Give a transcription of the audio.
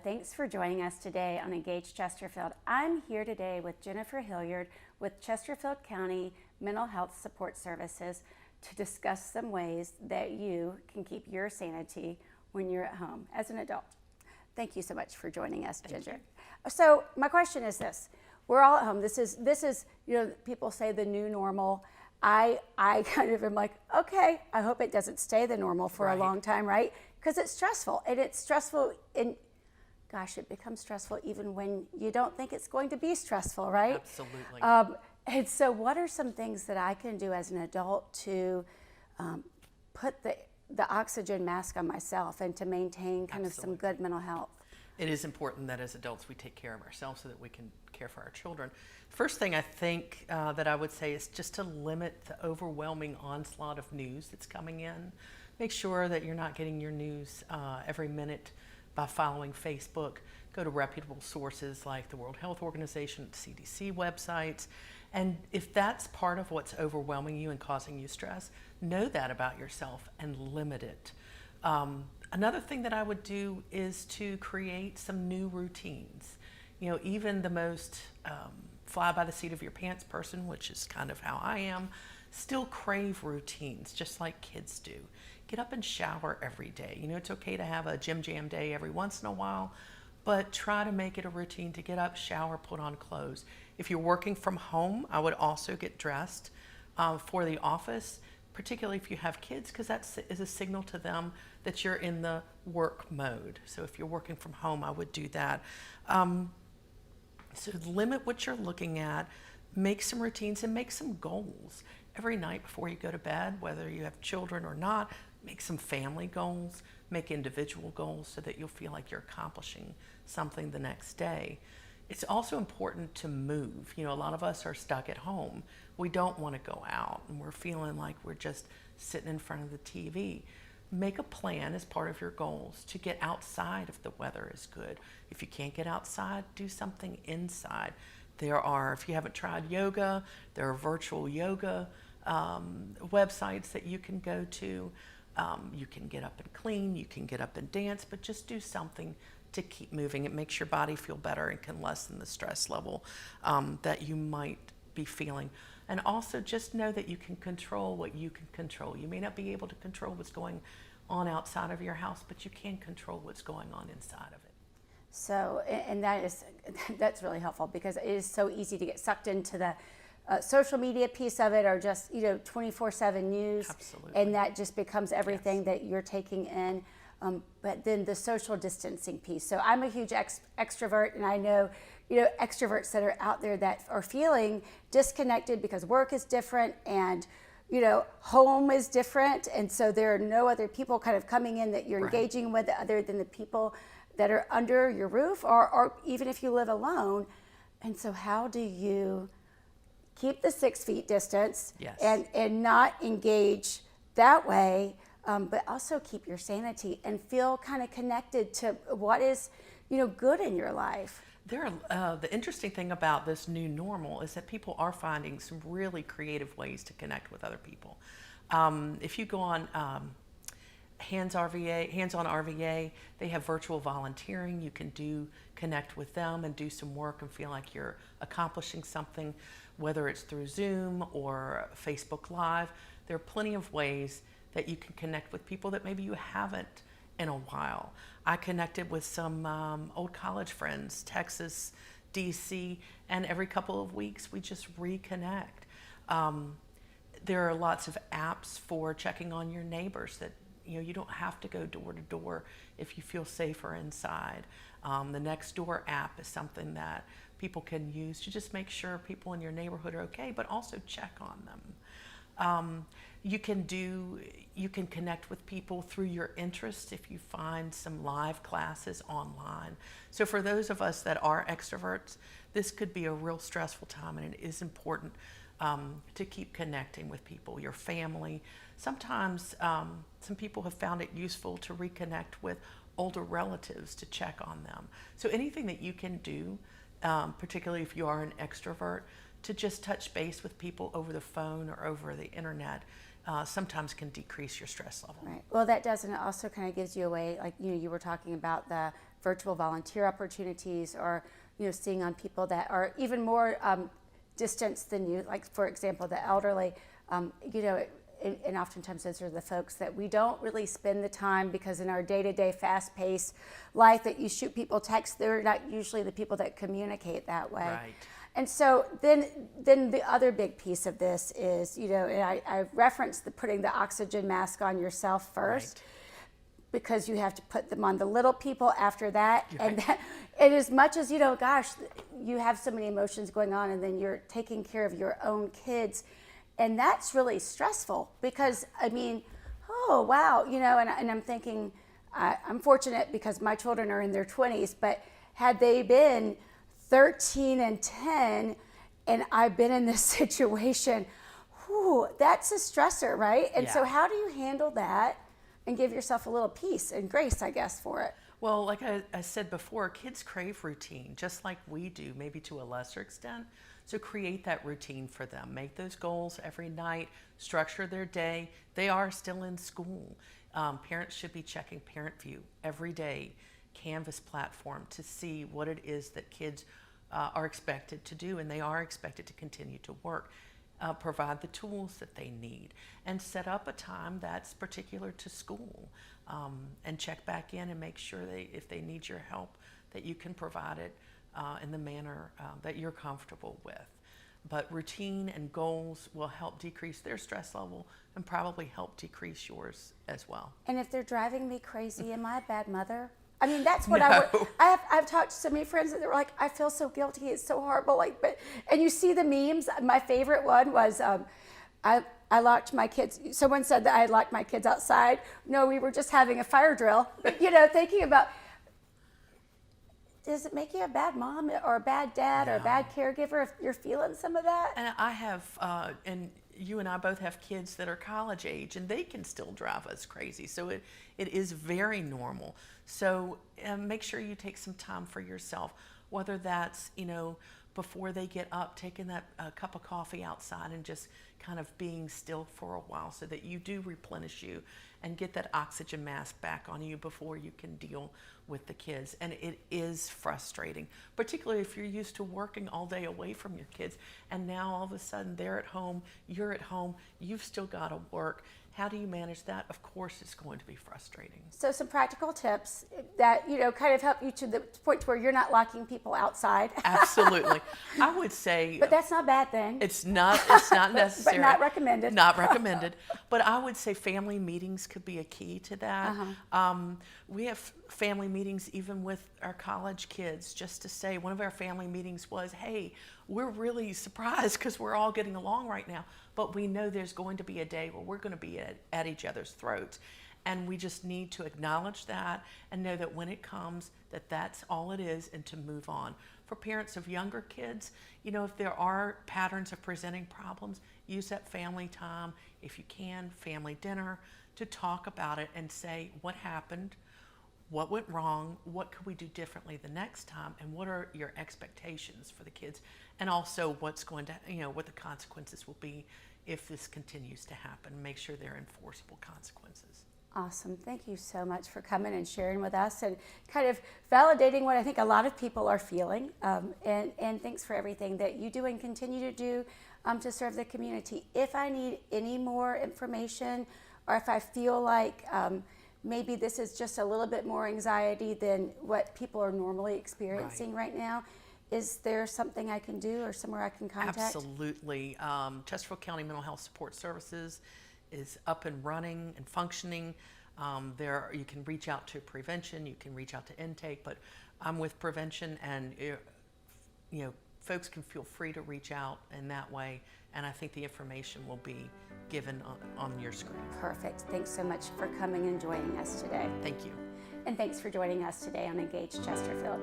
Thanks for joining us today on Engage Chesterfield. I'm here today with Jennifer Hilliard with Chesterfield County Mental Health Support Services to discuss some ways that you can keep your sanity when you're at home as an adult. Thank you so much for joining us, Ginger. So my question is this. We're all at home. This is people say the new normal. I kind of am like, okay, I hope it doesn't stay the normal for a long time, right? Because it's stressful, and it's stressful, and gosh, it becomes stressful even when you don't think it's going to be stressful, right? Absolutely. And so what are some things that I can do as an adult to put the oxygen mask on myself and to maintain kind of some good mental health? It is important that as adults we take care of ourselves so that we can care for our children. First thing I think that I would say is just to limit the overwhelming onslaught of news that's coming in. Make sure that you're not getting your news every minute by following Facebook. Go to reputable sources like the World Health Organization, CDC websites. And if that's part of what's overwhelming you and causing you stress, know that about yourself and limit it. Another thing that I would do is to create some new routines. You know, even the most fly by the seat of your pants person, which is kind of how I am, still crave routines, just like kids do. Get up and shower every day. You know, it's okay to have a gym jam day every once in a while, but try to make it a routine to get up, shower, put on clothes. If you're working from home, I would also get dressed for the office, particularly if you have kids, because that is a signal to them that you're in the work mode. So if you're working from home, I would do that. So limit what you're looking at, make some routines, and make some goals. Every night before you go to bed, whether you have children or not, make some family goals, make individual goals so that you'll feel like you're accomplishing something the next day. It's also important to move. You know, a lot of us are stuck at home. We don't want to go out, and we're feeling like we're just sitting in front of the TV. Make a plan as part of your goals to get outside if the weather is good. If you can't get outside, do something inside. There are, if you haven't tried yoga, there are virtual yoga websites that you can go to. You can get up and clean, you can get up and dance, but just do something to keep moving. It makes your body feel better and can lessen the stress level that you might be feeling. And also just know that you can control what you can control. You may not be able to control what's going on outside of your house, but you can control what's going on inside of it. So, and that's really helpful, because it is so easy to get sucked into the social media piece of it, or just 24/7 news. Absolutely. And that just becomes everything that you're taking in. But then the social distancing piece. So I'm a huge extrovert, and I know extroverts that are out there that are feeling disconnected because work is different and home is different, and so there are no other people kind of coming in that you're engaging with other than the people that are under your roof, or even if you live alone. And so how do you keep the 6 feet distance and not engage that way, but also keep your sanity and feel kind of connected to what is good in your life? The interesting thing about this new normal is that people are finding some really creative ways to connect with other people. If you go on Hands-on RVA, they have virtual volunteering. You can connect with them and do some work and feel like you're accomplishing something, whether it's through Zoom or Facebook Live. There are plenty of ways that you can connect with people that maybe you haven't in a while. I connected with some old college friends, Texas, DC, and every couple of weeks we just reconnect. There are lots of apps for checking on your neighbors that you don't have to go door to door if you feel safer inside. The Nextdoor app is something that people can use to just make sure people in your neighborhood are okay, but also check on them. You can connect with people through your interests if you find some live classes online. So for those of us that are extroverts, this could be a real stressful time, and it is important to keep connecting with people, your family. Sometimes some people have found it useful to reconnect with older relatives to check on them. So anything that you can do, particularly if you are an extrovert, to just touch base with people over the phone or over the internet sometimes can decrease your stress level. Right. Well, that does, and it also kind of gives you a way, like you were talking about the virtual volunteer opportunities, or seeing on people that are even more distanced than you, like for example the elderly. And oftentimes those are the folks that we don't really spend the time, because in our day-to-day fast-paced life that you shoot people texts, they're not usually the people that communicate that way. Right. And so then the other big piece of this is, and I referenced putting the oxygen mask on yourself first. Right. Because you have to put them on the little people after that. Right. And as much as, gosh, you have so many emotions going on, and then you're taking care of your own kids. And that's really stressful, because, oh, wow, and I'm thinking, I'm fortunate because my children are in their 20s, but had they been 13 and 10, and I've been in this situation, whew, that's a stressor, right? And so how do you handle that and give yourself a little peace and grace, I guess, for it? Well, like I said before, kids crave routine, just like we do, maybe to a lesser extent. So create that routine for them. Make those goals every night. Structure their day. They are still in school. Parents should be checking Parent View every day, Canvas platform, to see what it is that kids are expected to do, and they are expected to continue to work. Provide the tools that they need, and set up a time that's particular to school, and check back in and make sure if they need your help, that you can provide it in the manner that you're comfortable with. But routine and goals will help decrease their stress level and probably help decrease yours as well. And if they're driving me crazy, am I a bad mother? That's what no. I've talked to so many friends that were like, I feel so guilty, it's so horrible. And you see the memes. My favorite one was, I locked my kids. Someone said that I had locked my kids outside. No, we were just having a fire drill. Thinking about, does it make you a bad mom or a bad dad or a bad caregiver if you're feeling some of that? And I have, and you and I both have kids that are college age, and they can still drive us crazy. So it is very normal. So make sure you take some time for yourself, whether that's, before they get up, taking that cup of coffee outside and just kind of being still for a while, so that you do replenish you and get that oxygen mask back on you before you can deal with the kids. And it is frustrating, particularly if you're used to working all day away from your kids, and now all of a sudden they're at home, you're at home, you've still got to work. How do you manage that? Of course, it's going to be frustrating. So some practical tips that, kind of help you to the point to where you're not locking people outside. Absolutely. I would say... But that's not a bad thing. It's not necessary. But not recommended. Not recommended. But I would say family meetings could be a key to that. We have family meetings even with our college kids, just to say, one of our family meetings was, hey, we're really surprised because we're all getting along right now, but we know there's going to be a day where we're going to be at each other's throats. And we just need to acknowledge that and know that when it comes, that's all it is, and to move on. For parents of younger kids, if there are patterns of presenting problems, use that family time, if you can, family dinner, to talk about it and say what happened, what went wrong, what could we do differently the next time, and what are your expectations for the kids, and also what's going to, what the consequences will be if this continues to happen. Make sure they're enforceable consequences. Awesome. Thank you so much for coming and sharing with us and kind of validating what I think a lot of people are feeling. And thanks for everything that you do and continue to do to serve the community. If I need any more information, or if I feel like maybe this is just a little bit more anxiety than what people are normally experiencing right now, is there something I can do or somewhere I can contact? Absolutely. Chesterfield County Mental Health Support Services is up and running and functioning. There you can reach out to Prevention, you can reach out to Intake, but I'm with Prevention, and folks can feel free to reach out in that way, and I think the information will be given on your screen. Perfect. Thanks so much for coming and joining us today. Thank you. And thanks for joining us today on Engage Chesterfield.